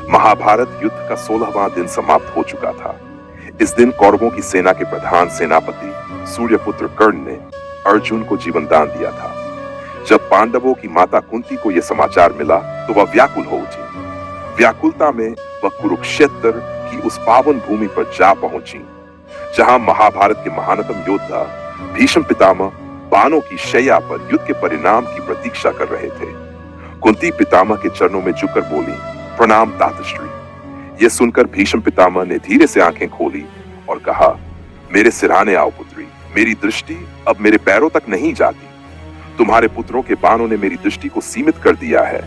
महाभारत युद्ध का 16वां दिन समाप्त हो चुका था। इस दिन कौरवों की सेना के प्रधान सेनापति सूर्यपुत्र कर्ण ने अर्जुन को जीवन दान दिया था। जब पांडवों की माता कुंती को यह समाचार मिला तो वह व्याकुल हो उठी। व्याकुलता में वह कुरुक्षेत्र की उस पावन भूमि पर जा पहुंची जहां महाभारत के महानतम योद्धा भीष्म पितामह बाणों की शैया पर युद्ध के परिणाम की प्रतीक्षा कर रहे थे। कुंती पितामह के चरणों में झुककर बोली, प्रणाम तातश्री। यह सुनकर भीष्म पितामह ने धीरे से आंखें खोली और कहा, मेरे सिरहाने आओ पुत्री। मेरी दृष्टि अब मेरे पैरों तक नहीं जाती। तुम्हारे पुत्रों के बाणों ने मेरी दृष्टि को सीमित कर दिया है।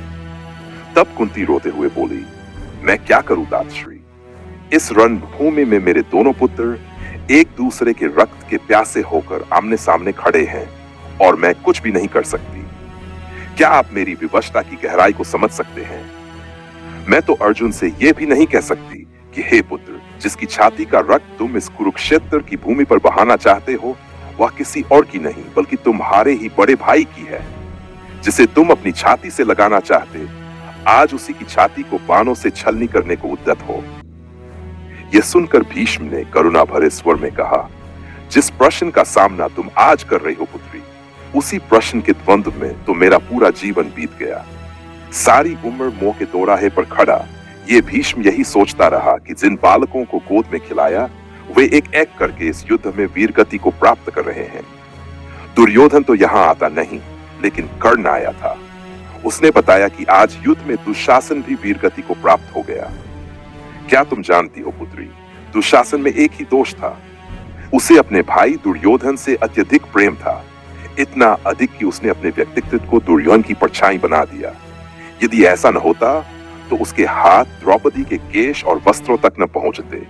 तब कुंती रोते हुए बोली, मैं क्या करूं तातश्री। इस रणभूमि में मेरे दोनों पुत्र एक दूसरे के रक्त के प्यासे होकर आमने सामने खड़े हैं और मैं कुछ भी नहीं कर सकती। क्या आप मेरी विवशता की गहराई को समझ सकते हैं? मैं तो अर्जुन से यह भी नहीं कह सकती कि हे पुत्र, जिसकी छाती का रक्त तुम इस कुरुक्षेत्र की भूमि पर बहाना चाहते हो वह किसी और की नहीं बल्कि तुम्हारे ही बड़े भाई की है। जिसे तुम अपनी छाती से लगाना चाहते, आज उसी की छाती को बाणों से छलनी करने को उद्यत हो। यह सुनकर भीष्म ने करुणा भरे स्वर में कहा, जिस प्रश्न का सामना तुम आज कर रही हो पुत्री, उसी प्रश्न के द्वंद्व में तो मेरा पूरा जीवन बीत गया। सारी उम्र मोह के दोराहे पर खड़ा ये भीष्म यही सोचता रहा कि जिन बालकों को गोद में खिलाया वे एक एक करके इस युद्ध में वीरगति को प्राप्त कर रहे हैं। दुर्योधन तो यहां आता नहीं, लेकिन कर्ण आया था। उसने बताया कि आज युद्ध में दुशासन भी वीरगति को प्राप्त हो गया। क्या तुम जानती हो पुत्री, दुशासन में एक ही दोष था, उसे अपने भाई दुर्योधन से अत्यधिक प्रेम था। इतना अधिक कि उसने अपने व्यक्तित्व को दुर्योधन की परछाई बना दिया। यदि ऐसा न होता तो उसके हाथ द्रौपदी के केश और वस्त्रों तक न पहुंचते।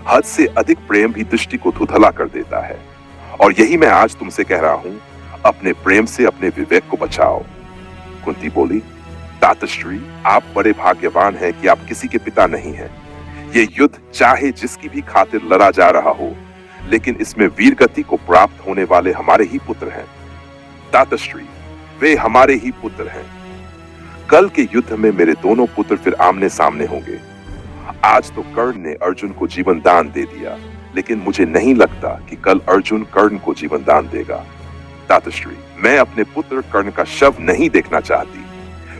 हद से अधिक प्रेम भी दृष्टि को धुंधला कर देता है। और यही मैं आज तुमसे कह रहा हूं, अपने प्रेम से अपने विवेक को बचाओ। कुंती बोली, तातश्री, आप बड़े भाग्यवान हैं कि आप किसी के पिता नहीं हैं। ये युद्ध चाहे जिसकी भी खातिर लड़ा जा रहा हो, लेकिन इसमें वीरगति को प्राप्त होने वाले हमारे ही पुत्र हैं। तातश्री, वे हमारे ही पुत्र हैं। कल के युद्ध में मेरे दोनों पुत्र फिर आमने सामने होंगे। आज तो कर्ण ने अर्जुन को जीवन दान दे दिया, लेकिन मुझे नहीं लगता कि कल अर्जुन कर्ण को जीवन दान देगा। तातश्री, मैं अपने पुत्र कर्ण का शव नहीं देखना चाहती।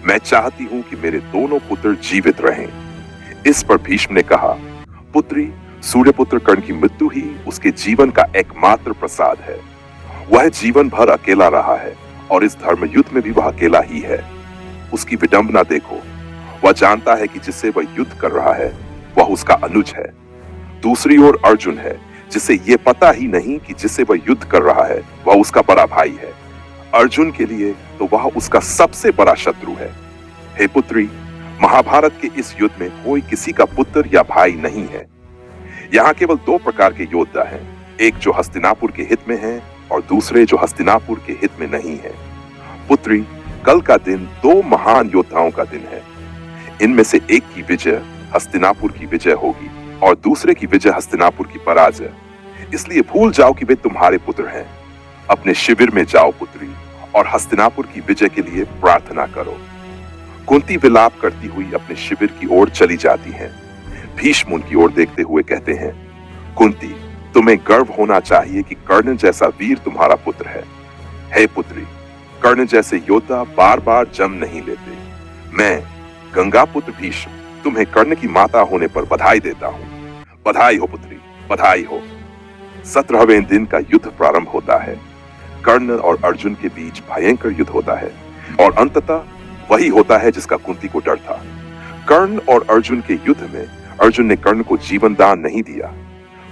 मैं चाहती हूं कि मेरे दोनों पुत्र जीवित रहें। इस पर भीष्म ने कहा, पुत्री, सूर्यपुत्र कर्ण की मृत्यु ही उसके जीवन का एकमात्र प्रसाद है। वह जीवन भर अकेला रहा है और इस धर्म युद्ध में भी वह अकेला ही है। उसकी विडंबना देखो, वह जानता है कि जिससे वह युद्ध कर रहा है वह उसका अनुज है। दूसरी ओर अर्जुन है, जिसे यह पता ही नहीं कि जिससे वह युद्ध कर रहा है वह उसका बड़ा भाई है। अर्जुन के लिए तो वह उसका सबसे बड़ा शत्रु है। हे पुत्री, महाभारत के इस युद्ध में कोई किसी का पुत्र या भाई नहीं है। यहाँ केवल दो प्रकार के योद्धा हैं, एक जो हस्तिनापुर के हित में है और दूसरे जो हस्तिनापुर के हित में नहीं है। पुत्री, कल का दिन दो महान योद्धाओं का दिन है। इनमें से एक की विजय हस्तिनापुर की विजय होगी और दूसरे की विजय हस्तिनापुर की पराजय। इसलिए भूल जाओ कि वे तुम्हारे पुत्र हैं। अपने शिविर में जाओ पुत्री और हस्तिनापुर की विजय के लिए प्रार्थना करो। कुंती विलाप करती हुई अपने शिविर की ओर चली जाती हैं। भीष्म उनकी ओर देखते हुए कहते हैं, कुंती, तुम्हें गर्व होना चाहिए कि कर्ण जैसा वीर तुम्हारा पुत्र है। हे पुत्री, कर्ण जैसे योद्धा बार बार जन्म नहीं लेते। मैं गंगापुत्र भीष्म तुम्हें कर्ण की माता होने पर बधाई देता हूं। बधाई हो पुत्री, बधाई हो। 17वें दिन का युद्ध प्रारंभ होता है। कर्ण और अर्जुन के बीच भयंकर युद्ध होता है और अंततः वही होता है जिसका कुंती को डर था। कर्ण और अर्जुन के युद्ध में अर्जुन ने कर्ण को जीवन दान नहीं दिया,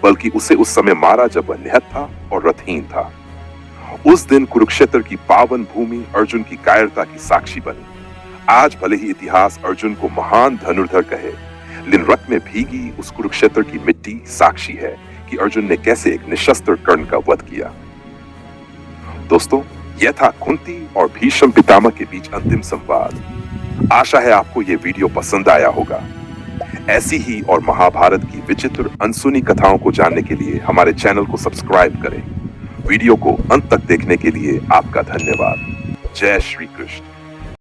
बल्कि उसे उस समय मारा जब वह निहत था और रथहीन था। उस दिन कुरुक्षेत्र की पावन भूमि अर्जुन की कायरता की साक्षी बनी। आज भले ही इतिहास अर्जुन को महान धनुर्धर कहे, लेकिन रक्त में भीगी उस कुरुक्षेत्र की मिट्टी साक्षी है कि अर्जुन ने कैसे एक निशस्त्र कर्ण का वध किया। दोस्तों, यह था कुंती और भीष्म पितामह के बीच अंतिम संवाद। आशा है आपको यह वीडियो पसंद आया होगा। ऐसी ही और महाभारत की विचित्र अनसुनी कथाओं को जानने के लिए हमारे चैनल को सब्सक्राइब करें। वीडियो को अंत तक देखने के लिए आपका धन्यवाद। जय श्री कृष्ण।